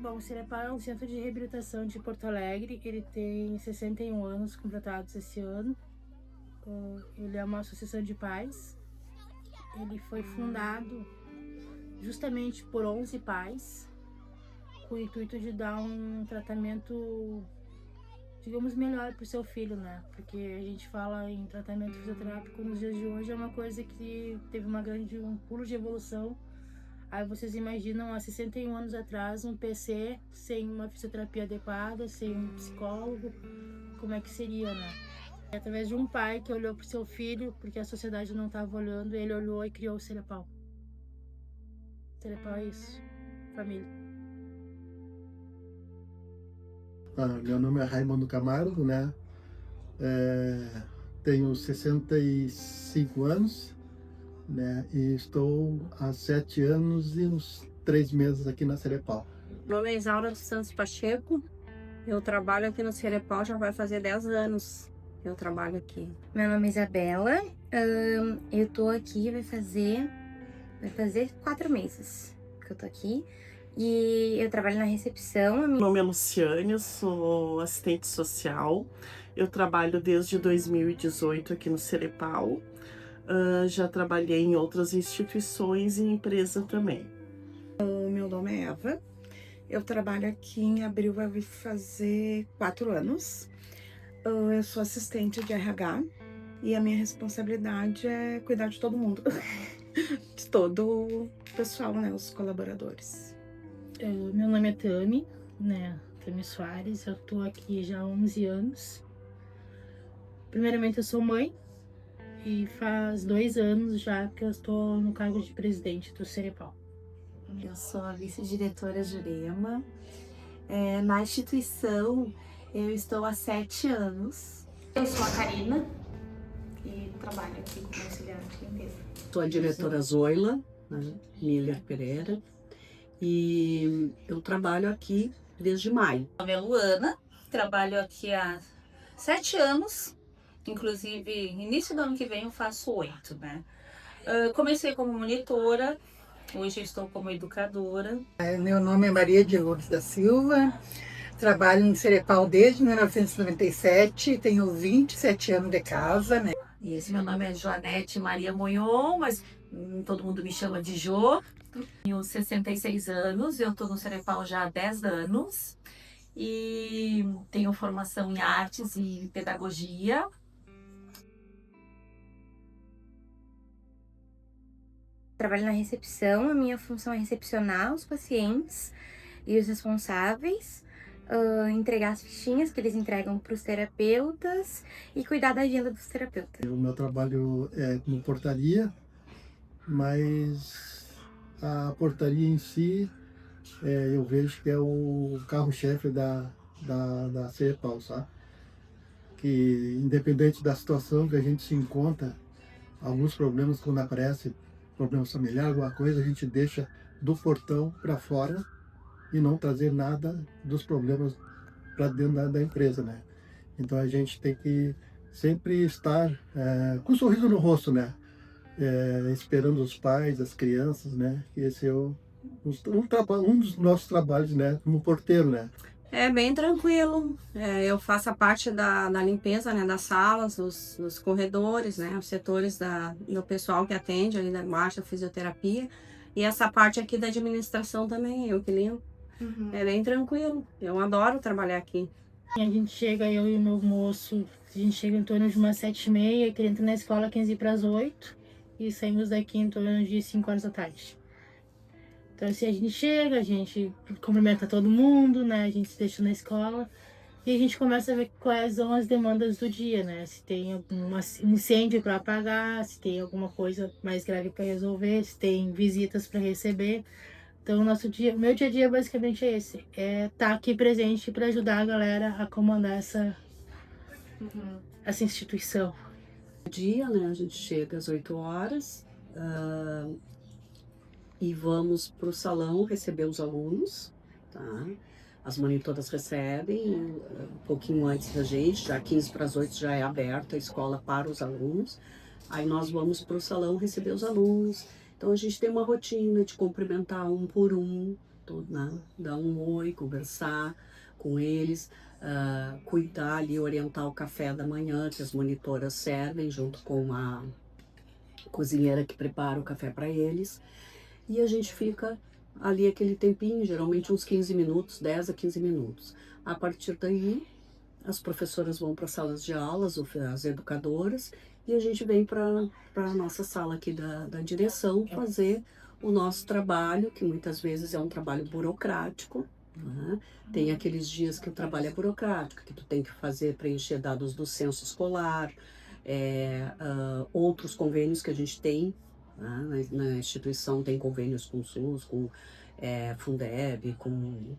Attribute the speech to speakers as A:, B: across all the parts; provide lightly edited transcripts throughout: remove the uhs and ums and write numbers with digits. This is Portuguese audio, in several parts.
A: Bom, o Cerepau é um centro de reabilitação de Porto Alegre. Ele tem 61 anos completados esse ano. Ele é uma associação de pais. Ele foi fundado justamente por 11 pais, com o intuito de dar um tratamento, digamos, melhor para o seu filho, né? Porque a gente fala em tratamento fisioterápico nos dias de hoje, é uma coisa que teve um pulo de evolução. Aí vocês imaginam, há 61 anos atrás, um PC sem uma fisioterapia adequada, sem um psicólogo, como é que seria, né? Através de um pai que olhou para o seu filho, porque a sociedade não estava olhando, ele olhou e criou o Cerepau. Cerepau é isso, família.
B: Meu nome é Raimundo Camargo, né? Tenho 65 anos, né? E estou há 7 anos e uns 3 meses aqui na Cerepau.
C: Meu nome é Isaura dos Santos Pacheco. Eu trabalho aqui no Cerepau já vai fazer 10 anos que eu trabalho aqui.
D: Meu nome é Isabela. Eu tô aqui, vai fazer 4 meses que eu tô aqui. E eu trabalho na recepção.
E: Meu nome é Luciane, eu sou assistente social. Eu trabalho desde 2018 aqui no Cerepau. Já trabalhei em outras instituições e empresa também.
F: Meu nome é Eva. Eu trabalho aqui em abril, vai fazer 4 anos. Eu sou assistente de RH e a minha responsabilidade é cuidar de todo mundo, de todo o pessoal, né, os colaboradores.
A: Meu nome é Tami, né? Tami Soares, eu tô aqui já há 11 anos. Primeiramente, eu sou mãe e faz 2 anos já que eu estou no cargo de presidente do Cerepau.
G: Eu sou a vice-diretora Jurema. Na instituição, eu estou há 7 anos.
H: Eu sou a Karina e trabalho aqui como auxiliar de limpeza.
I: Sou a diretora Zoila, né, Miller Pereira, e eu trabalho aqui desde maio.
H: Meu nome é Luana, trabalho aqui há 7 anos, inclusive início do ano que vem eu faço 8, né? Comecei como monitora, hoje eu estou como educadora.
J: Meu nome é Maria de Lourdes da Silva, trabalho no Cerepau desde 1997, tenho 27 anos de casa, né?
K: Meu nome é Joanete Maria Monhon, mas todo mundo me chama de Jo. Tenho 66 anos, eu estou no Cerepau já há 10 anos e tenho formação em artes e pedagogia.
D: Trabalho na recepção, a minha função é recepcionar os pacientes e os responsáveis, entregar as fichinhas que eles entregam para os terapeutas e cuidar da agenda dos terapeutas.
B: O meu trabalho é como portaria, mas a portaria em si, eu vejo que é o carro-chefe da Cerepau, sabe? Que independente da situação que a gente se encontra, alguns problemas quando aparecem, problemas familiares, alguma coisa, a gente deixa do portão para fora e não trazer nada dos problemas para dentro da empresa, né? Então a gente tem que sempre estar com um sorriso no rosto, né? Esperando os pais, as crianças, né? Esse é um dos nossos trabalhos, né? Como porteiro, né?
C: É bem tranquilo. Eu faço a parte da limpeza, né, das salas, dos corredores, né, os setores do pessoal que atende ali na marcha, fisioterapia. E essa parte aqui da administração também, eu que limpo. É bem tranquilo. Eu adoro trabalhar aqui.
A: A gente chega, eu e o meu moço, a gente chega em torno de umas 7h30, que ele entra na escola 15 para as 8 e saímos daqui em torno de 5 horas da tarde. Então, assim, a gente chega, a gente cumprimenta todo mundo, né? A gente se deixa na escola e a gente começa a ver quais são as demandas do dia, né? Se tem algum incêndio para apagar, se tem alguma coisa mais grave para resolver, se tem visitas para receber. Então, o meu dia a dia basicamente é esse: estar aqui presente para ajudar a galera a comandar essa instituição.
I: Dia, né, a gente chega às 8 horas e vamos para o salão receber os alunos, tá? As monitoras recebem um pouquinho antes da gente, já 15 para as 8 já é aberta a escola para os alunos. Aí nós vamos para o salão receber os alunos. Então a gente tem uma rotina de cumprimentar um por um, né? Dar um oi, conversar com eles, cuidar ali, orientar o café da manhã, que as monitoras servem junto com a cozinheira que prepara o café para eles. E a gente fica ali aquele tempinho, geralmente uns 15 minutos, 10 a 15 minutos. A partir daí, as professoras vão para as salas de aulas, as educadoras, e a gente vem para a nossa sala aqui da direção fazer o nosso trabalho, que muitas vezes é um trabalho burocrático, né? Tem aqueles dias que o trabalho é burocrático, que tu tem que preencher dados do censo escolar, outros convênios que a gente tem, né? Na instituição tem convênios com o SUS, com Fundeb, com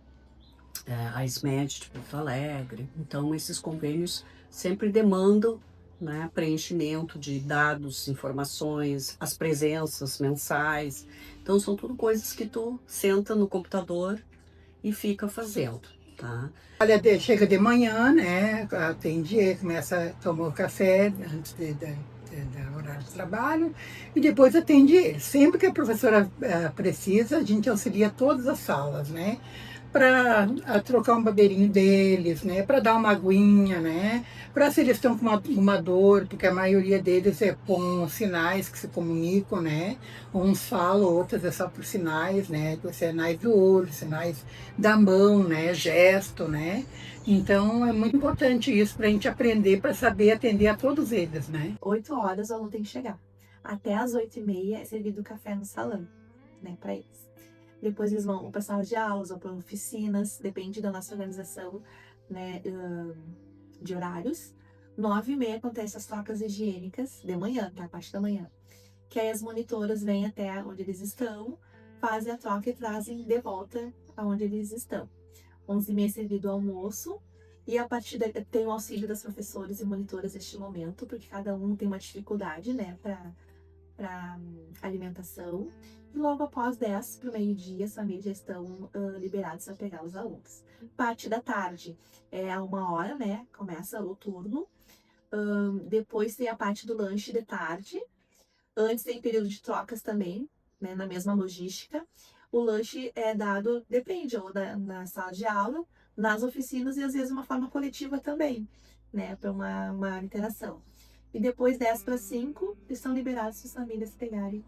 I: a SMED de Porto Alegre. Então, esses convênios sempre demandam, né, preenchimento de dados, informações, as presenças mensais. Então, são tudo coisas que tu senta no computador e fica fazendo, tá?
J: Olha, chega de manhã, né, atende, começa a tomar o café antes do horário de trabalho e depois atende ele. Sempre que a professora precisa, a gente auxilia todas as salas, né? Para trocar um babeirinho deles, né? Para dar uma aguinha, né? Para se eles estão com uma dor, porque a maioria deles é com sinais que se comunicam, né? Uns falam, outros é só por sinais, né? Sinais do olho, sinais da mão, né? Gesto, né? Então é muito importante isso para a gente aprender, para saber atender a todos eles, né?
G: 8 horas o aluno tem que chegar. Até às 8h30 é servido café no salão, né? Para eles. Depois eles vão para sala de aulas ou para oficinas, depende da nossa organização, né, de horários. 9h30 acontecem as trocas higiênicas de manhã, tá? A parte da manhã. Que aí as monitoras vêm até onde eles estão, fazem a troca e trazem de volta aonde eles estão. 11h30 é servido o almoço e a partir daí tem o auxílio das professores e monitoras neste momento, porque cada um tem uma dificuldade, né, para alimentação. E logo após 10 para o meio-dia, as famílias já estão liberadas para pegar os alunos. Parte da tarde é a 1h, né? Começa o turno. Depois tem a parte do lanche de tarde. Antes tem período de trocas também, né? Na mesma logística. O lanche é dado, depende, ou na sala de aula, nas oficinas e às vezes uma forma coletiva também, né? Para uma interação. E depois 10 para 5, estão liberados para as famílias pegarem,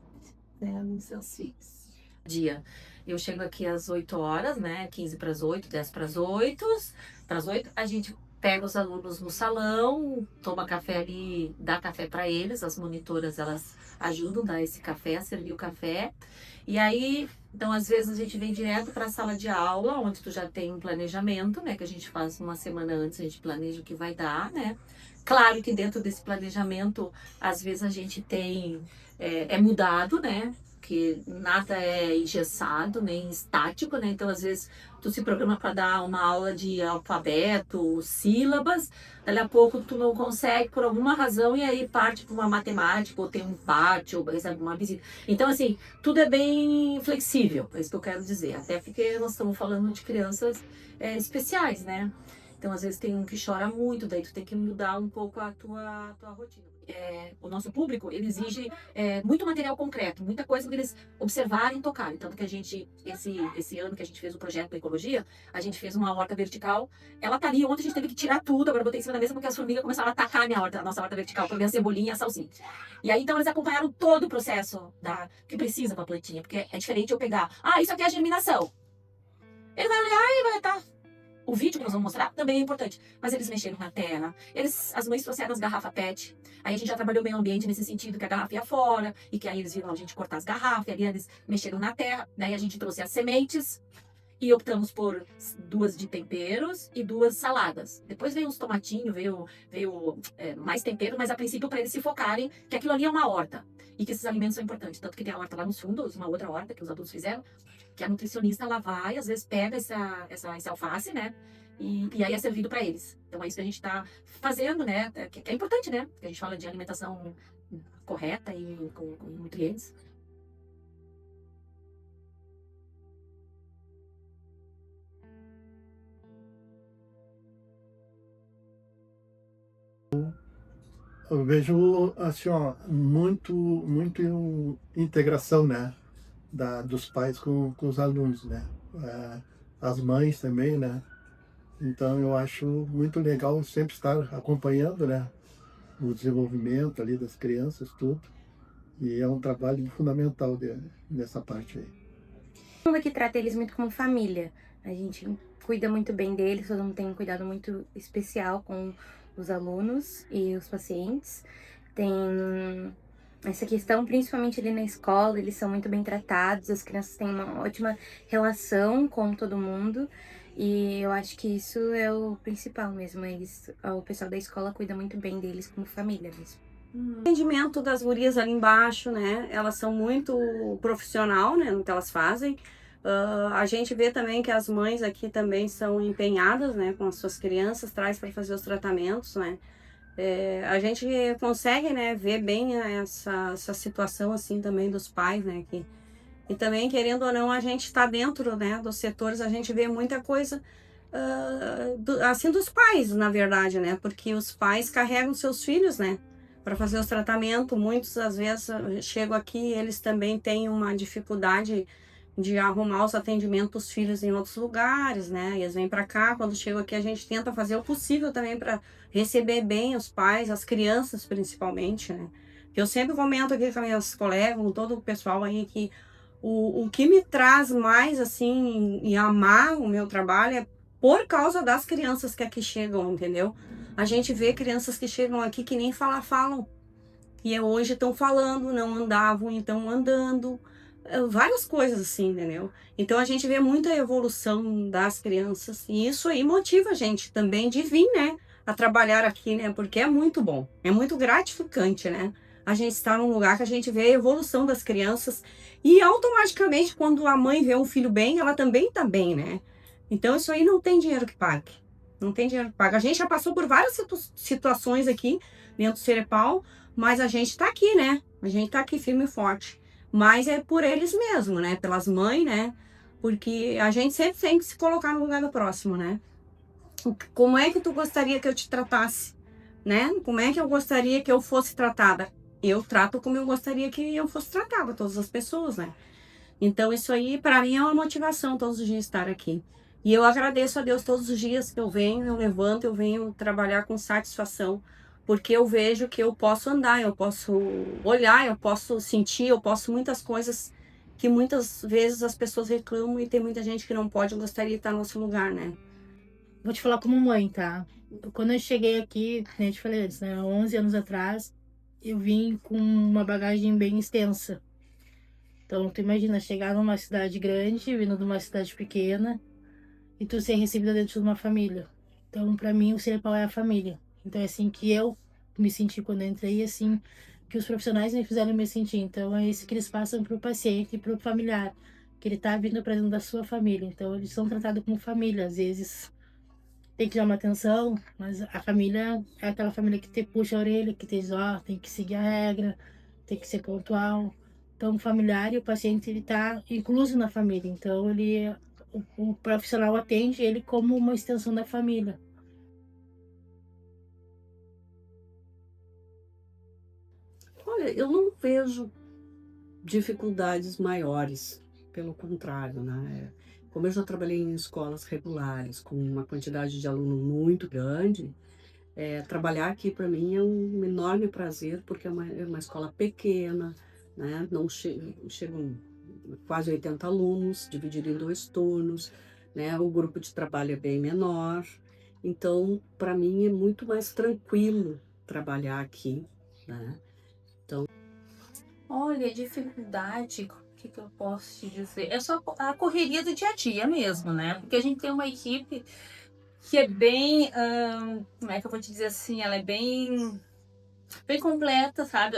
G: né, os seus filhos.
K: Dia. Eu chego aqui às 8 horas, né? 15 para as 8, 10 para as 8. Para as 8, a gente pega os alunos no salão, toma café ali, dá café para eles. As monitoras, elas ajudam a dar esse café, a servir o café. E aí, então, às vezes a gente vem direto para a sala de aula, onde tu já tem um planejamento, né? Que a gente faz uma semana antes, a gente planeja o que vai dar, né? Claro que dentro desse planejamento, às vezes a gente tem, é mudado, né? Que nada é engessado, nem estático, né? Então, às vezes, tu se programa para dar uma aula de alfabeto, sílabas, dali a pouco tu não consegue por alguma razão e aí parte para uma matemática, ou tem um empate, ou recebe uma visita. Então, assim, tudo é bem flexível, é isso que eu quero dizer. Até porque nós estamos falando de crianças especiais, né? Então, às vezes tem um que chora muito, daí tu tem que mudar um pouco a tua rotina. O nosso público, ele exige muito material concreto, muita coisa para eles observarem e tocarem. Tanto que a gente, esse ano que a gente fez o projeto da ecologia, a gente fez uma horta vertical. Ela tá ali, ontem a gente teve que tirar tudo, agora eu botei em cima da mesa porque as formigas começaram a atacar a nossa horta vertical, para ver a cebolinha e a salsinha. E aí, então, eles acompanharam todo o processo que precisa para a plantinha, porque é diferente eu pegar, isso aqui é a germinação. Ele vai olhar e vai estar... O vídeo que nós vamos mostrar também é importante, mas eles mexeram na terra, as mães trouxeram as garrafas PET, aí a gente já trabalhou meio ambiente nesse sentido, que a garrafa ia fora, e que aí eles viram a gente cortar as garrafas, e ali eles mexeram na terra, daí a gente trouxe as sementes, e optamos por 2 de temperos e 2 saladas. Depois veio uns tomatinhos, veio mais tempero, mas a princípio para eles se focarem que aquilo ali é uma horta, e que esses alimentos são importantes, tanto que tem a horta lá nos fundos, uma outra horta que os adultos fizeram, que a nutricionista, ela vai, às vezes pega esse alface, né, e aí é servido para eles. Então é isso que a gente está fazendo, né, que é importante, né, que a gente fala de alimentação correta e com nutrientes.
B: Eu vejo assim, muito integração, né, dos pais com os alunos, né. as mães também, né? Então eu acho muito legal sempre estar acompanhando, né, o desenvolvimento ali das crianças, tudo. E é um trabalho fundamental nessa parte aí.
D: Todo mundo aqui trata eles muito como família. A gente cuida muito bem deles, todo mundo tem um cuidado muito especial com os alunos e os pacientes. Tem essa questão, principalmente ali na escola, eles são muito bem tratados, as crianças têm uma ótima relação com todo mundo. E eu acho que isso é o principal mesmo. O pessoal da escola cuida muito bem deles como família mesmo.
C: O atendimento das gurias ali embaixo, né? Elas são muito profissional, né, no que elas fazem. A gente vê também que as mães aqui também são empenhadas, né, com as suas crianças, traz para fazer os tratamentos, né? A gente consegue, né, ver bem essa situação assim também dos pais, né, aqui. E também, querendo ou não, a gente está dentro, né, dos setores, a gente vê muita coisa assim dos pais, na verdade, né? Porque os pais carregam seus filhos, né, para fazer os tratamentos. Muitos, às vezes, chegam aqui, eles também têm uma dificuldade de arrumar os atendimentos dos filhos em outros lugares, né? E eles vêm para cá, quando chegam aqui, a gente tenta fazer o possível também para receber bem os pais, as crianças principalmente, né? Eu sempre comento aqui com minhas colegas, com todo o pessoal aí, que o que me traz mais, assim, e amar o meu trabalho é por causa das crianças que aqui chegam, entendeu? A gente vê crianças que chegam aqui que nem falam. E hoje estão falando, não andavam, então andando. Várias coisas assim, entendeu? Então a gente vê muita evolução das crianças. E isso aí motiva a gente também de vir, né, a trabalhar aqui, né? Porque é muito bom, é muito gratificante, né? A gente está num lugar que a gente vê a evolução das crianças. E automaticamente, quando a mãe vê um filho bem, ela também está bem, né? Então isso aí não tem dinheiro que pague. Não tem dinheiro que pague. A gente já passou por várias situações aqui dentro do Cerepau, mas a gente está aqui, né? A gente está aqui firme e forte. Mas é por eles mesmo, né? Pelas mães, né? Porque a gente sempre tem que se colocar no lugar do próximo, né? Como é que tu gostaria que eu te tratasse, né? Como é que eu gostaria que eu fosse tratada? Eu trato como eu gostaria que eu fosse tratada, todas as pessoas, né? Então isso aí, para mim, é uma motivação todos os dias estar aqui. E eu agradeço a Deus todos os dias que eu venho, eu levanto, eu venho trabalhar com satisfação, porque eu vejo que eu posso andar, eu posso olhar, eu posso sentir, eu posso muitas coisas que muitas vezes as pessoas reclamam e tem muita gente que não pode, eu gostaria de estar no nosso lugar, né?
A: Vou te falar como mãe, tá? Quando eu cheguei aqui, como eu te falei antes, né? 11 anos atrás, eu vim com uma bagagem bem extensa. Então, tu imagina chegar numa cidade grande, vindo de uma cidade pequena, e tu ser recebida dentro de uma família. Então, pra mim, o Cerepau é a família. Então, é assim que eu me senti quando eu entrei, assim que os profissionais me fizeram me sentir. Então, é isso que eles passam pro paciente e pro familiar, que ele tá vindo pra dentro da sua família. Então, eles são tratados como família. Às vezes, tem que dar uma atenção, mas a família é aquela família que te puxa a orelha, que te diz, ó, tem que seguir a regra, tem que ser pontual. Então, o familiar e o paciente, ele tá incluso na família. Então, o profissional atende ele como uma extensão da família.
I: Olha, eu não vejo dificuldades maiores, pelo contrário, né? Como eu já trabalhei em escolas regulares, com uma quantidade de aluno muito grande, trabalhar aqui para mim é um enorme prazer, porque é uma escola pequena, né? Não chegam quase 80 alunos, dividido em 2 turnos, né? O grupo de trabalho é bem menor, então para mim é muito mais tranquilo trabalhar aqui, né?
H: Olha, dificuldade, o que eu posso te dizer? É só a correria do dia a dia mesmo, né? Porque a gente tem uma equipe que é bem, como é que eu vou te dizer assim? Ela é bem completa, sabe?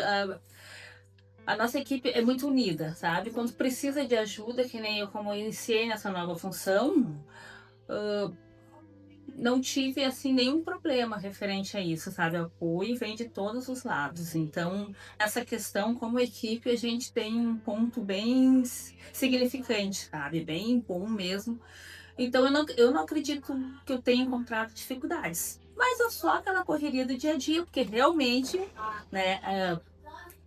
H: A nossa equipe é muito unida, sabe? Quando precisa de ajuda, que nem eu, como eu iniciei nessa nova função, não tive, assim, nenhum problema referente a isso, sabe? O apoio vem de todos os lados. Então, essa questão, como equipe, a gente tem um ponto bem significante, sabe? Bem bom mesmo. Então, eu não acredito que eu tenha encontrado dificuldades. Mas é só aquela correria do dia a dia, porque realmente, né,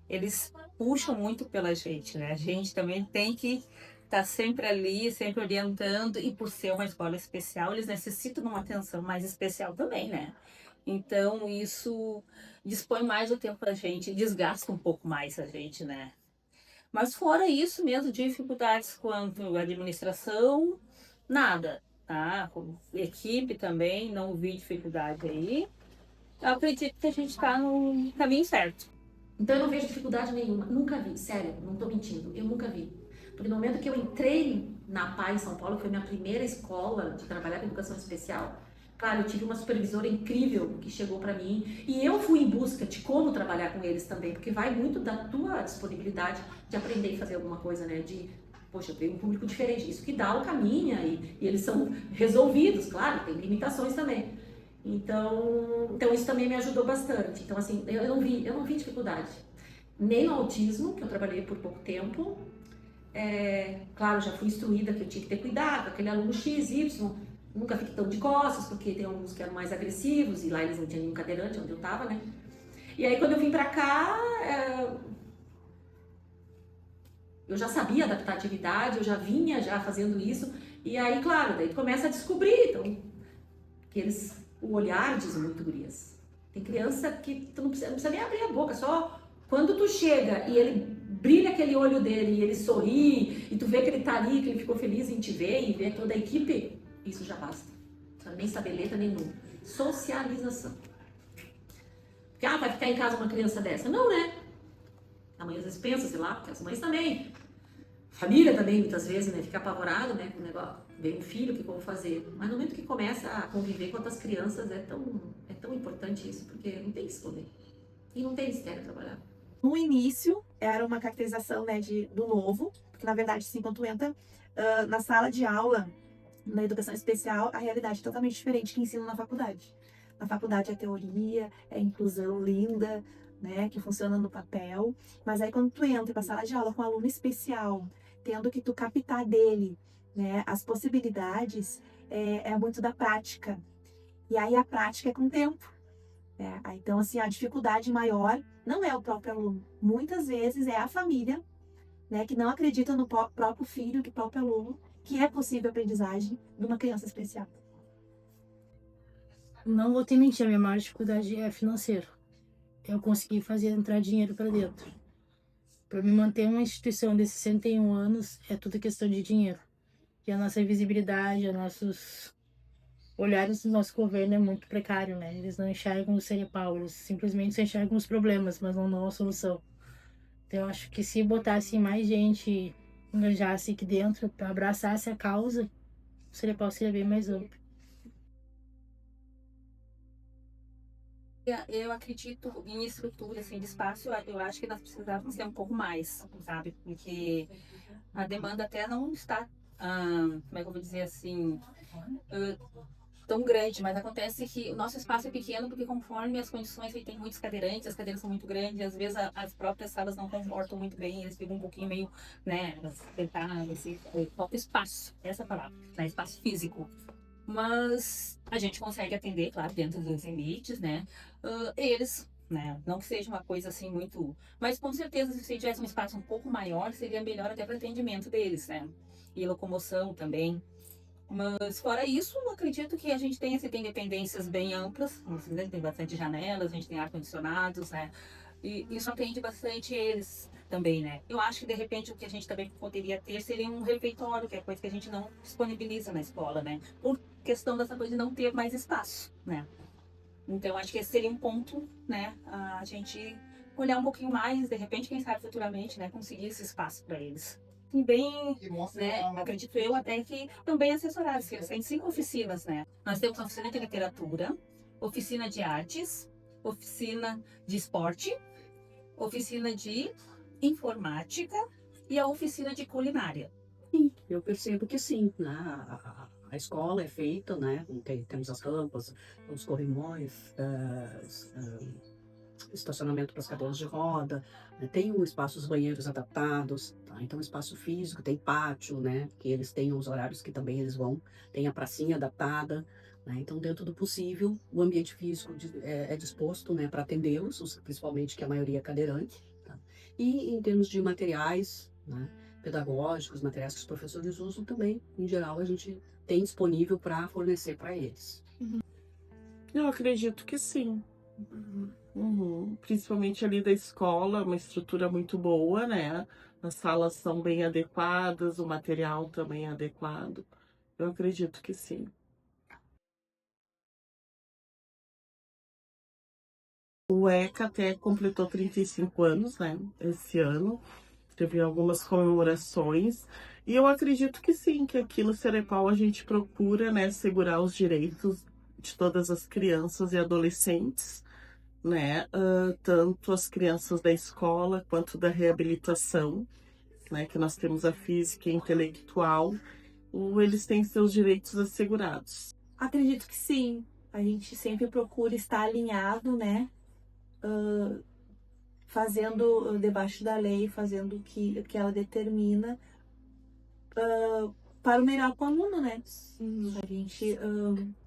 H: eles puxam muito pela gente, né? A gente também tem que tá sempre ali, sempre orientando, e por ser uma escola especial, eles necessitam de uma atenção mais especial também, né? Então, isso dispõe mais o tempo pra gente, desgasta um pouco mais a gente, né? Mas fora isso mesmo, dificuldades quanto à administração, nada, tá? Com equipe também, não vi dificuldade aí. Eu acredito que a gente está no caminho certo.
L: Então eu não vejo dificuldade nenhuma, nunca vi, sério, não tô mentindo, eu nunca vi. Porque no momento que eu entrei na PAI em São Paulo, que foi minha primeira escola de trabalhar com educação especial, claro, eu tive uma supervisora incrível que chegou para mim e eu fui em busca de como trabalhar com eles também, porque vai muito da tua disponibilidade de aprender e fazer alguma coisa, né? De, poxa, eu tenho um público diferente, isso que dá o caminho e eles são resolvidos, claro, tem limitações também. Então isso também me ajudou bastante. Então, assim, eu não vi dificuldade. Nem no autismo, que eu trabalhei por pouco tempo. Claro, já fui instruída que eu tinha que ter cuidado, aquele aluno X, Y, nunca fiquei tão de costas, porque tem alguns que eram mais agressivos, e lá eles não tinham nenhum cadeirante, onde eu tava, né? E aí, quando eu vim pra cá, eu já sabia adaptar a atividade, eu já vinha já fazendo isso, e aí, claro, daí tu começa a descobrir, então, que eles... O olhar diz muito, gurias. Tem criança que tu não precisa nem abrir a boca, só quando tu chega e ele brilha aquele olho dele e ele sorri, e tu vê que ele tá ali, que ele ficou feliz em te ver e ver toda a equipe, isso já basta. Não precisa nem saber letra, nem número. Socialização. Porque, vai ficar em casa uma criança dessa? Não, né? A mãe às vezes pensa, sei lá, porque as mães também. Família também, muitas vezes, né? Fica apavorado, né? Com o negócio. Vem um filho, o que eu vou fazer? Mas no momento que começa a conviver com outras crianças, é tão importante isso, porque não tem que esconder. E não tem mistério trabalhar.
G: No início, era uma caracterização, né, do novo, porque na verdade, assim, quando tu entra na sala de aula, na educação especial, a realidade é totalmente diferente que ensino na faculdade. Na faculdade é teoria, é inclusão linda, né, que funciona no papel, mas aí quando tu entra pra sala de aula com um aluno especial, tendo que tu captar dele, né, as possibilidades, é muito da prática. E aí a prática é com o tempo. Então, assim, a dificuldade maior não é o próprio aluno. Muitas vezes é a família, né, que não acredita no próprio filho, no próprio aluno, que é possível a aprendizagem de uma criança especial.
A: Não vou te mentir, a minha maior dificuldade é financeira. Eu consegui fazer entrar dinheiro para dentro. Para me manter uma instituição de 61 anos, é tudo questão de dinheiro. E a nossa visibilidade, os nossos olhares do nosso governo é muito precário, né? Eles não enxergam o Cerepau, eles simplesmente só enxergam os problemas, mas não dão a solução. Então eu acho que se botasse mais gente, engajasse aqui dentro, para abraçasse a causa, o Cerepau seria bem mais amplo.
H: Eu acredito em estrutura, assim, de espaço, eu acho que nós precisávamos ter um pouco mais, sabe? Porque a demanda até não está, como é que eu vou dizer assim, tão grande, mas acontece que o nosso espaço é pequeno porque conforme as condições, tem muitos cadeirantes, as cadeiras são muito grandes, às vezes as próprias salas não comportam muito bem, eles ficam um pouquinho meio, né, falta espaço, essa é a palavra, né, espaço físico. Mas a gente consegue atender, claro, dentro dos limites, né? Eles, né? Não que seja uma coisa assim muito... Mas com certeza, se tivesse um espaço um pouco maior, seria melhor até para o atendimento deles, né? E locomoção também. Mas fora isso, eu acredito que a gente tem dependências bem amplas. A gente tem bastante janelas, a gente tem ar-condicionados, né? E isso atende bastante eles também, né? Eu acho que, de repente, o que a gente também poderia ter seria um refeitório, que é coisa que a gente não disponibiliza na escola, né? Por questão dessa coisa de não ter mais espaço, né? Então, acho que esse seria um ponto, né? A gente olhar um pouquinho mais, de repente, quem sabe futuramente, né? Conseguir esse espaço para eles. E bem, né? Acredito eu até que também assessorados, que eles têm 5 oficinas, né? Nós temos a oficina de literatura, oficina de artes, oficina de esporte, oficina de informática e a oficina de culinária.
I: Sim, eu percebo que sim, né? A escola é feita, né? Temos as rampas, os corrimões, estacionamento para as cadeiras de roda, né? Tem os banheiros adaptados, tá? Então espaço físico, tem pátio, né? Que eles têm os horários que também eles vão, tem a pracinha adaptada, né? Então dentro do possível, o ambiente físico é disposto, né, para atendê-los, principalmente que a maioria é cadeirante, tá? E em termos de materiais, né? pedagógicos, materiais que os professores usam também, em geral, a gente tem disponível para fornecer para eles.
E: Eu acredito que sim. Principalmente ali da escola, uma estrutura muito boa, né? As salas são bem adequadas, o material também é adequado. Eu acredito que sim. O ECA até completou 35 anos, né? Esse ano. Teve algumas comemorações. E eu acredito que sim, que aqui no Cerepau a gente procura, né, segurar os direitos de todas as crianças e adolescentes, né? Tanto as crianças da escola quanto da reabilitação, né? Que nós temos a física e a intelectual. Eles têm seus direitos assegurados.
G: Acredito que sim. A gente sempre procura estar alinhado, né? Fazendo debaixo da lei, fazendo o que ela determina para o melhor para o aluno, né? A gente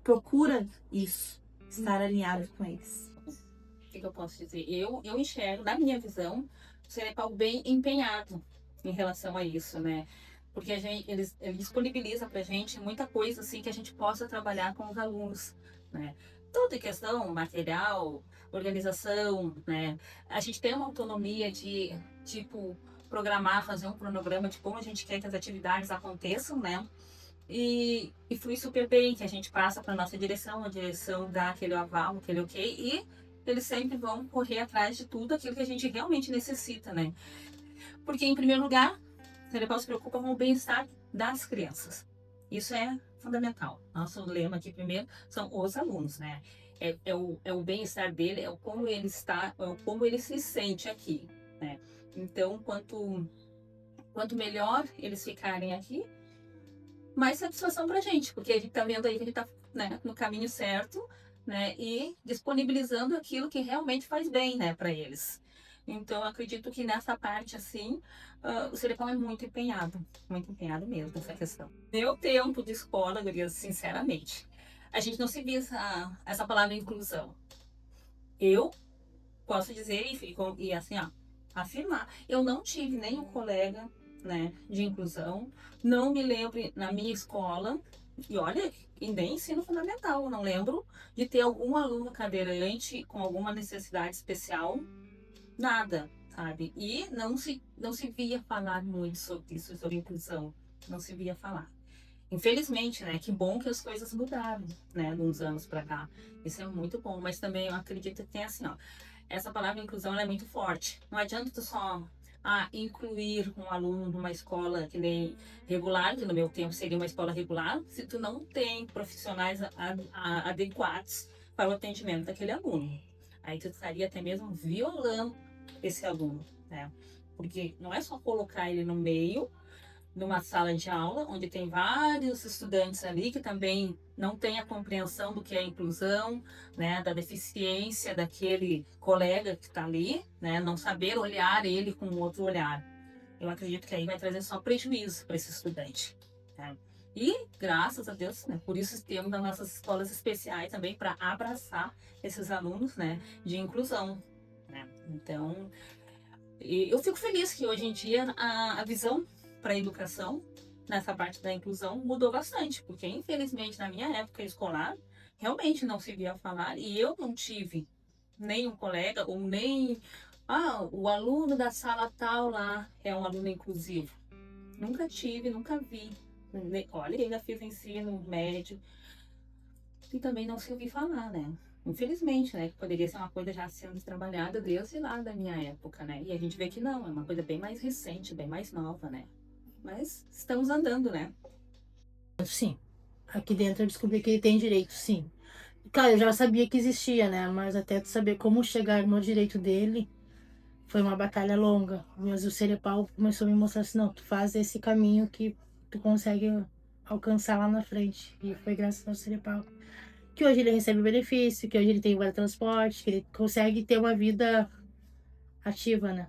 G: procura isso, estar alinhado com eles.
H: O que eu posso dizer? Eu enxergo, na minha visão, o Cerepau bem empenhado em relação a isso, né? Porque eles disponibilizam pra gente muita coisa assim que a gente possa trabalhar com os alunos, né? Toda questão, material, organização, né? A gente tem uma autonomia de, tipo, programar, fazer um cronograma de como a gente quer que as atividades aconteçam, né? E flui super bem, que a gente passa para nossa direção, a direção dá aquele aval, aquele ok, e eles sempre vão correr atrás de tudo aquilo que a gente realmente necessita, né? Porque, em primeiro lugar, o Cerepau se preocupa com o bem-estar das crianças. Isso é fundamental. Nosso lema aqui primeiro são os alunos, né? É o bem-estar dele, é o como ele está, é o como ele se sente aqui, né? Então, quanto melhor eles ficarem aqui, mais satisfação pra gente, porque a gente tá vendo aí que a gente tá, né, no caminho certo, né, e disponibilizando aquilo que realmente faz bem, né, para eles. Então, eu acredito que nessa parte, assim, o Cerepau é muito empenhado mesmo nessa questão. Meu tempo de escola, gurias, sinceramente, a gente não se via essa palavra inclusão. Eu posso dizer e assim, ó, afirmar, eu não tive nenhum colega, né, de inclusão, não me lembro na minha escola, e olha, e nem ensino fundamental, eu não lembro de ter algum aluno cadeirante com alguma necessidade especial, nada, sabe? E não se via falar muito sobre isso, sobre inclusão, não se via falar. Infelizmente, né, que bom que as coisas mudaram, né, de uns anos para cá, isso é muito bom, mas também eu acredito que tem assim, ó, essa palavra inclusão ela é muito forte. Não adianta tu só incluir um aluno numa escola que nem regular, que no meu tempo seria uma escola regular, se tu não tem profissionais adequados para o atendimento daquele aluno. Aí tu estaria até mesmo violando esse aluno, né? Porque não é só colocar ele no meio numa sala de aula, onde tem vários estudantes ali que também não têm a compreensão do que é inclusão, né, da deficiência daquele colega que está ali, né, não saber olhar ele com outro olhar. Eu acredito que aí vai trazer só prejuízo para esse estudante, né? E, graças a Deus, né, por isso temos as nossas escolas especiais também para abraçar esses alunos, né, de inclusão, né? Então, eu fico feliz que hoje em dia a visão para a educação, nessa parte da inclusão, mudou bastante, porque infelizmente na minha época escolar, realmente não se via falar, e eu não tive nenhum colega, ou nem, o aluno da sala tal lá é um aluno inclusivo. Nunca tive, nunca vi. Olha, ainda fiz ensino médio, e também não se ouvi falar, né? Infelizmente, né? Que poderia ser uma coisa já sendo trabalhada desde lá da minha época, né? E a gente vê que não, é uma coisa bem mais recente, bem mais nova, né? Mas estamos andando, né?
A: Sim. Aqui dentro eu descobri que ele tem direito, sim. Claro, eu já sabia que existia, né? Mas até tu saber como chegar no direito dele foi uma batalha longa. Mas o Cerepau começou a me mostrar assim, não, tu faz esse caminho que tu consegue alcançar lá na frente. E foi graças ao Cerepau que hoje ele recebe benefício, que hoje ele tem vale transporte, que ele consegue ter uma vida ativa, né?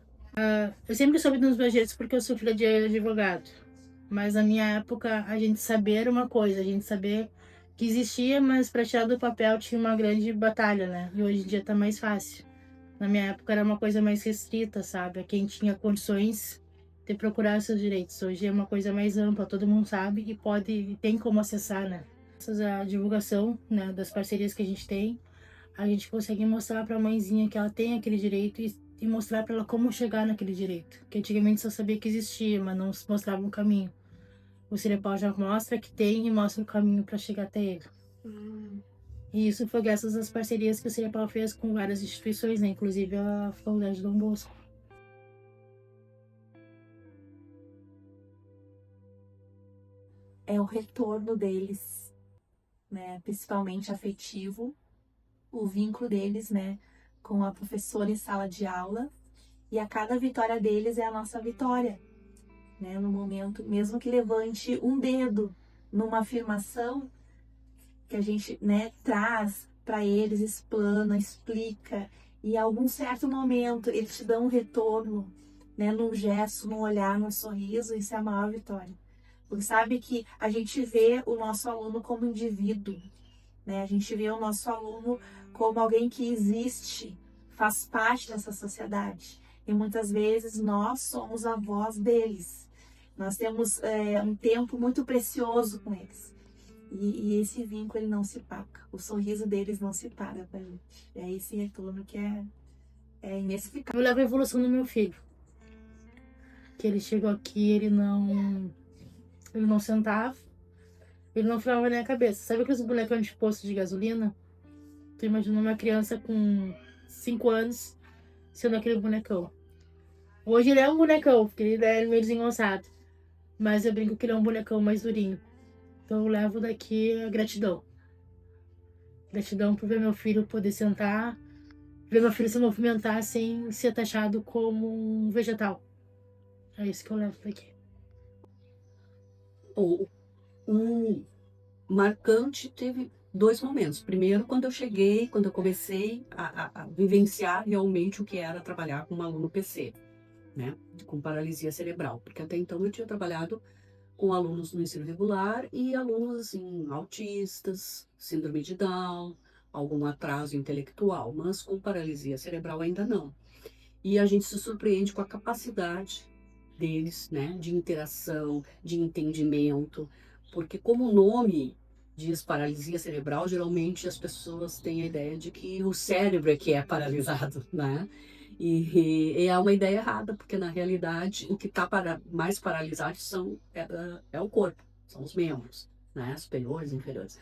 A: Eu sempre soube dos meus direitos porque eu sou filha de advogado. Mas na minha época, a gente saber era uma coisa, a gente saber que existia, mas para tirar do papel tinha uma grande batalha, né? E hoje em dia tá mais fácil. Na minha época era uma coisa mais restrita, sabe? Quem tinha condições de procurar seus direitos. Hoje é uma coisa mais ampla, todo mundo sabe e pode, tem como acessar, né? A divulgação, né, das parcerias que a gente consegue mostrar para a mãezinha que ela tem aquele direito e mostrar para ela como chegar naquele direito. Que antigamente só sabia que existia, mas não mostrava o caminho. O Cerepau já mostra que tem e mostra o caminho para chegar até ele. E isso foi graças às parcerias que o Cerepau fez com várias instituições, né, inclusive a Faculdade Dom Bosco.
G: É o retorno deles, né, principalmente afetivo, o vínculo deles, né, com a professora em sala de aula, e a cada vitória deles é a nossa vitória, né, no momento, mesmo que levante um dedo numa afirmação que a gente, né, traz para eles, explana, explica, e em algum certo momento eles te dão um retorno, né, num gesto, num olhar, num sorriso, isso é a maior vitória. Porque sabe que a gente vê o nosso aluno como indivíduo, né? A gente vê o nosso aluno como alguém que existe, faz parte dessa sociedade. E muitas vezes nós somos a voz deles. Nós temos um tempo muito precioso com eles. E esse vínculo ele não se paga. O sorriso deles não se paga pra gente. É esse retorno que é inexplicável.
A: Eu levo a evolução do meu filho. Que ele chegou aqui, ele não sentava, ele não ficava nem a cabeça. Sabe aqueles bonecão de posto de gasolina? Tu imagina uma criança com 5 anos sendo aquele bonecão. Hoje ele é um bonecão, porque ele é meio desengonçado. Mas eu brinco que ele é um bonecão mais durinho. Então eu levo daqui a gratidão. Gratidão por ver meu filho poder sentar, ver meu filho se movimentar sem ser taxado como um vegetal. É isso que eu levo daqui.
I: O marcante teve 2 momentos. Primeiro, quando eu cheguei, quando eu comecei a vivenciar realmente o que era trabalhar com um aluno PC, né, com paralisia cerebral. Porque até então eu tinha trabalhado com alunos no ensino regular e alunos assim, autistas, síndrome de Down, algum atraso intelectual, mas com paralisia cerebral ainda não. E a gente se surpreende com a capacidade deles, né, de interação, de entendimento, porque como o nome diz paralisia cerebral, geralmente as pessoas têm a ideia de que o cérebro é que é paralisado, né? E é uma ideia errada, porque na realidade o que está mais paralisado é o corpo, são os membros, né, superiores e inferiores.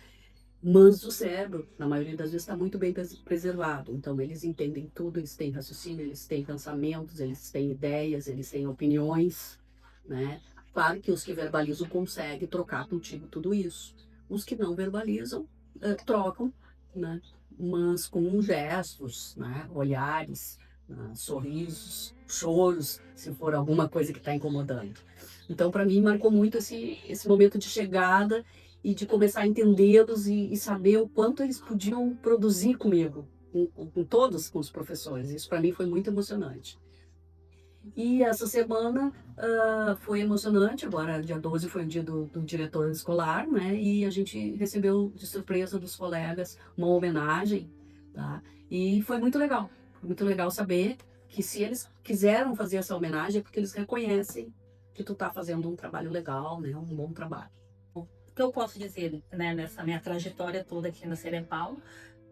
I: Mas o cérebro, na maioria das vezes, está muito bem preservado. Então, eles entendem tudo, eles têm raciocínio, eles têm pensamentos, eles têm ideias, eles têm opiniões, né? Claro que os que verbalizam conseguem trocar contigo tudo isso. Os que não verbalizam, trocam, né? Mas com gestos, né? Olhares, sorrisos, choros, se for alguma coisa que está incomodando. Então, para mim, marcou muito esse momento de chegada e de começar a entendê-los e saber o quanto eles podiam produzir comigo, com todos, com os professores. Isso para mim foi muito emocionante. E essa semana foi emocionante, agora dia 12 foi o dia do diretor escolar, né? E a gente recebeu de surpresa dos colegas uma homenagem, tá? E foi muito legal saber que se eles quiseram fazer essa homenagem é porque eles reconhecem que tu tá fazendo um trabalho legal, né? Um bom trabalho.
H: O que eu posso dizer, né, nessa minha trajetória toda aqui no Cerepau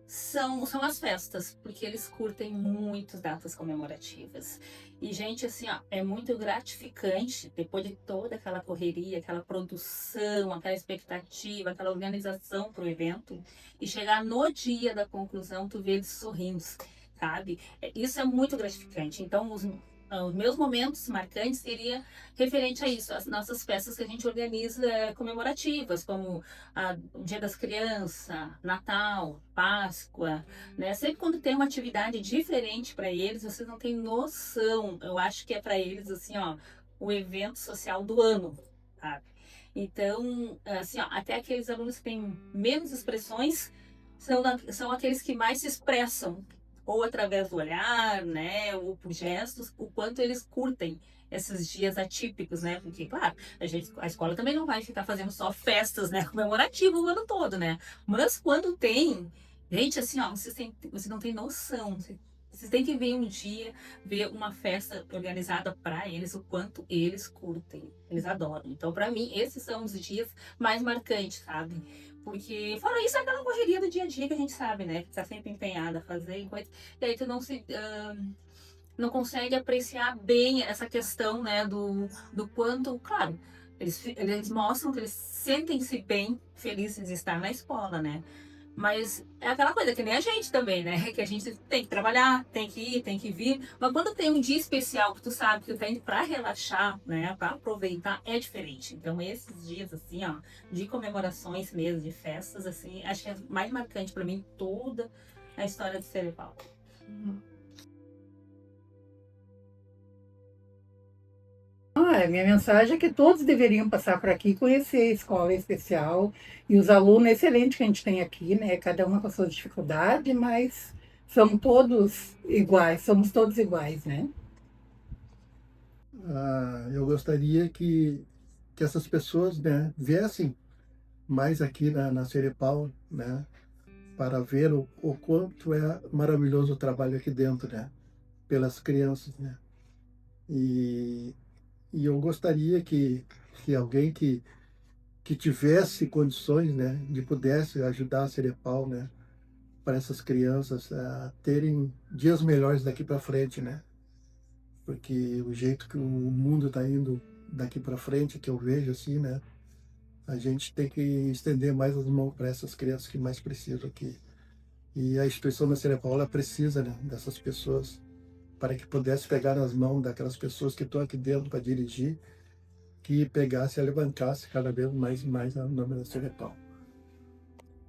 H: são as festas, porque eles curtem muitas datas comemorativas. E, gente, assim, ó, é muito gratificante, depois de toda aquela correria, aquela produção, aquela expectativa, aquela organização para o evento, e chegar no dia da conclusão, tu vê eles sorrindo, sabe? Isso é muito gratificante. Então, os meus momentos marcantes seria referente a isso, as nossas festas que a gente organiza comemorativas, como o Dia das Crianças, Natal, Páscoa, né? Sempre quando tem uma atividade diferente para eles, vocês não têm noção. Eu acho que é para eles assim, ó, o evento social do ano, sabe? Então, assim, ó, até aqueles alunos que têm menos expressões são aqueles que mais se expressam, ou através do olhar, né, ou por gestos, o quanto eles curtem esses dias atípicos, né, porque, claro, a escola também não vai ficar fazendo só festas, né, comemorativas o ano todo, né, mas quando tem, gente, assim, ó, vocês não têm noção, vocês Vocês têm que ver um dia, ver uma festa organizada para eles, o quanto eles curtem, eles adoram. Então, para mim, esses são os dias mais marcantes, sabe? Porque, fora isso, é aquela correria do dia a dia que a gente sabe, né? Que tá sempre empenhada a fazer e coisa. E aí tu não consegue apreciar bem essa questão, né? Do quanto, claro, eles mostram que eles sentem-se bem, felizes de estar na escola, né? Mas é aquela coisa que nem a gente também, né? Que a gente tem que trabalhar, tem que ir, tem que vir. Mas quando tem um dia especial que tu sabe que tu tá indo pra relaxar, né? Pra aproveitar, é diferente. Então esses dias, assim, ó, de comemorações mesmo, de festas, assim, acho que é mais marcante pra mim toda a história do Cerebral.
J: Minha mensagem é que todos deveriam passar por aqui e conhecer a escola especial e os alunos excelentes que a gente tem aqui, né? Cada uma com a sua dificuldade, mas somos todos iguais, né?
B: Eu gostaria que essas pessoas, né, viessem mais aqui na Cerepal, né, para ver o quanto é maravilhoso o trabalho aqui dentro, né, pelas crianças, né. E eu gostaria que alguém que tivesse condições, né, de pudesse ajudar a Cerepal, né, para essas crianças terem dias melhores daqui para frente, né? Porque o jeito que o mundo está indo daqui para frente, que eu vejo assim, né, a gente tem que estender mais as mãos para essas crianças que mais precisam aqui. E a instituição da Cerepal, ela precisa, né, dessas pessoas para que pudesse pegar nas mãos daquelas pessoas que estão aqui dentro para dirigir, que pegasse e levantasse cada vez mais e mais o nome da Cerepal.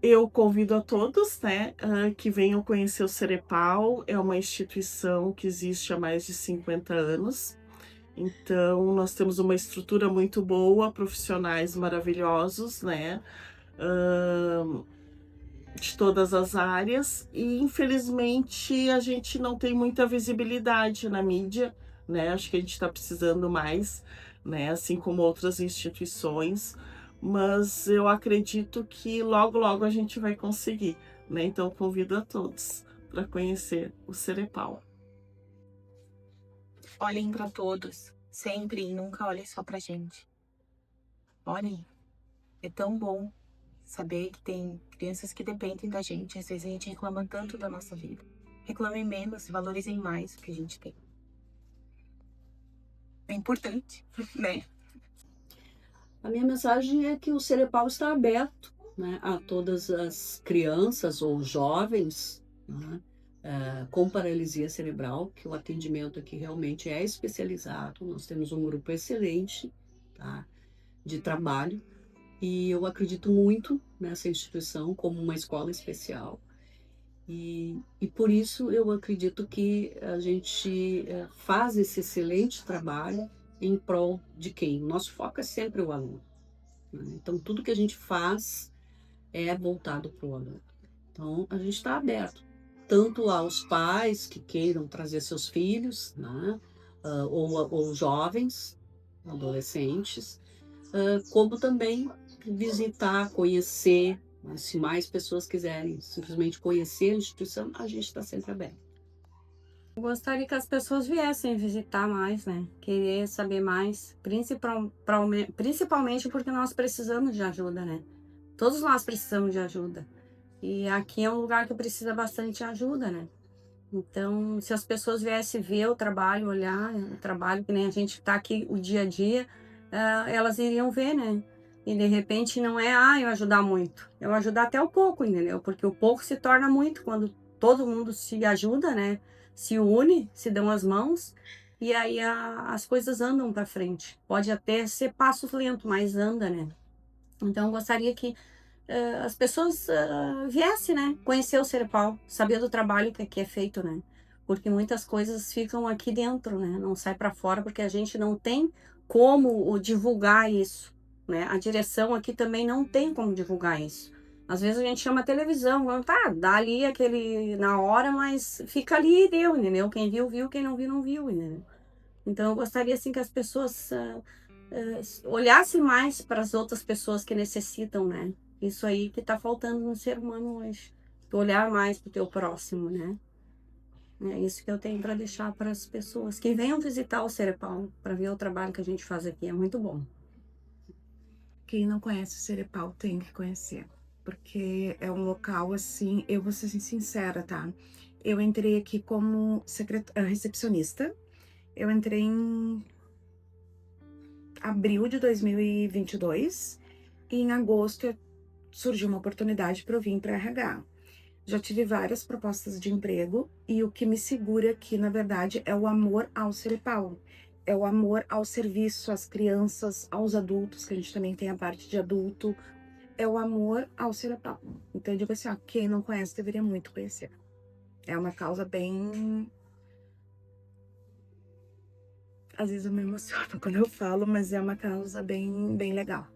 E: Eu convido a todos, né, que venham conhecer o Cerepal. É uma instituição que existe há mais de 50 anos. Então, nós temos uma estrutura muito boa, profissionais maravilhosos, né, de todas as áreas. E, infelizmente, a gente não tem muita visibilidade na mídia, né. Acho que a gente está precisando mais, né, assim como outras instituições. Mas eu acredito que logo, logo a gente vai conseguir, né? Então, convido a todos para conhecer o Cerepal.
M: Olhem para todos, sempre e nunca olhem só pra gente. Olhem, é tão bom saber que tem crianças que dependem da gente. Às vezes a gente reclama tanto da nossa vida. Reclamem menos, valorizem mais o que a gente tem. É importante, né?
I: A minha mensagem é que o Cerepal está aberto, né, a todas as crianças ou jovens, né, com paralisia cerebral, que o atendimento aqui realmente é especializado. Nós temos um grupo excelente, tá, de trabalho, e eu acredito muito nessa instituição como uma escola especial. E por isso eu acredito que a gente faz esse excelente trabalho em prol de quem? O nosso foco é sempre o aluno, né? Então, tudo que a gente faz é voltado para o aluno. Então, a gente está aberto, tanto aos pais que queiram trazer seus filhos, né? ou jovens, adolescentes, como também visitar, conhecer, né? Se mais pessoas quiserem simplesmente conhecer a instituição, a gente está sempre aberto.
C: Eu gostaria que as pessoas viessem visitar mais, né? Querer saber mais, principalmente porque nós precisamos de ajuda, né? Todos nós precisamos de ajuda. E aqui é um lugar que precisa bastante de ajuda, né? Então, se as pessoas viessem ver o trabalho, olhar o trabalho, que nem a gente está aqui o dia a dia, elas iriam ver, né? E de repente não é, eu ajudar muito. Eu ajudar até o pouco, entendeu? Porque o pouco se torna muito quando todo mundo se ajuda, né? Se une, se dão as mãos, e aí as coisas andam para frente. Pode até ser passos lentos, mas anda, né? Então, eu gostaria que as pessoas viessem, né? Conhecer o Cerepal, saber do trabalho que aqui é feito, né? Porque muitas coisas ficam aqui dentro, né? Não sai para fora, porque a gente não tem como divulgar isso, né? A direção aqui também não tem como divulgar isso. Às vezes a gente chama a televisão, dá ali aquele na hora, mas fica ali e deu, entendeu? Quem viu, viu, quem não viu, não viu, entendeu? Então eu gostaria assim que as pessoas olhassem mais para as outras pessoas que necessitam, né? Isso aí que tá faltando no ser humano hoje. Tu olhar mais pro teu próximo, né? É isso que eu tenho para deixar para as pessoas que venham visitar o Cerepau para ver o trabalho que a gente faz aqui. É muito bom.
F: Quem não conhece o Cerepau tem que conhecer, porque é um local assim, eu vou ser sincera, tá? Eu entrei aqui como recepcionista, eu entrei em abril de 2022 e em agosto surgiu uma oportunidade para eu vir para RH. Já tive várias propostas de emprego e o que me segura aqui, na verdade, é o amor ao Cerepau. É o amor ao serviço, às crianças, aos adultos, que a gente também tem a parte de adulto. É o amor ao Cerepau. Então eu digo assim, ó, quem não conhece deveria muito conhecer. É uma causa bem... Às vezes eu me emociono quando eu falo, mas é uma causa bem legal.